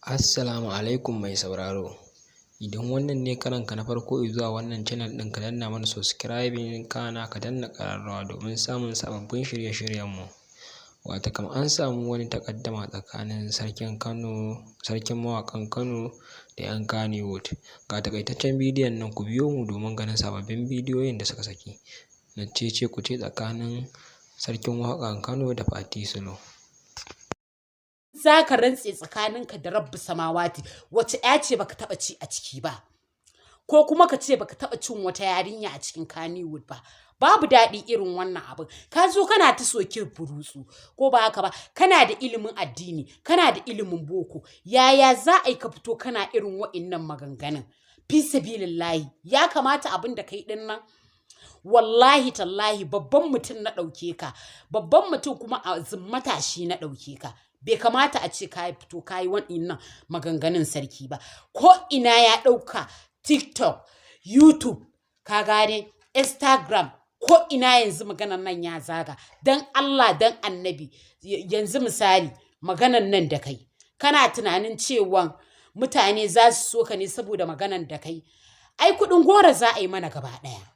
Assalamu alaikum mai sauraro. Idan wannan ne karanka na farko zuwa wannan channel ɗin, ka danna mana subscribing kana ka danna ƙararrawa domin samun sababbin shirye-shiryenmu. Wata kam an samu wani takaddama tsakanin sarkin mawaƙan Kano da 'yan Kannywood. Ga takaitaccen bidiyon nan, ku biyo mu domin ganin sababbin bidiyoyin da suka saki na cece-kuce tsakanin sarkin waƙan Kano da Fati. Za ka rantse tsakaninka da rabbi samawati wace ya ce baka taba ci a ciki ba, ko kuma ka ce baka taba cin wata yarinya a cikin Kannywood ba. Babu daɗi irin wannan abin. Ka zo kana ta sokin burutsu, ko ba haka ba? Kana da ilimin addini, kana da ilimin boko, yaya za a yi ka fito kana irin wa'innan maganganun? Fi sabilillahi, ya kamata abin da kai din nan. Wallahi tallahi babban mutum na ɗauke ka, babban mutum kuma a matashi na ɗauke ka. Bai kamata a ce ka fito ka yi waɗannan maganganun sarki ba. Ko ina ya ɗauka, TikTok, YouTube, ka gane, Instagram, ko ina yanzu maganan nan ya zaga. Dan Allah, dan Annabi, yanzu misali maganan nan da kai, kana tunanin cewa mutane za su so ka ne saboda maganan da kai? Ai kuɗin goro za a yi mana gaba ɗaya.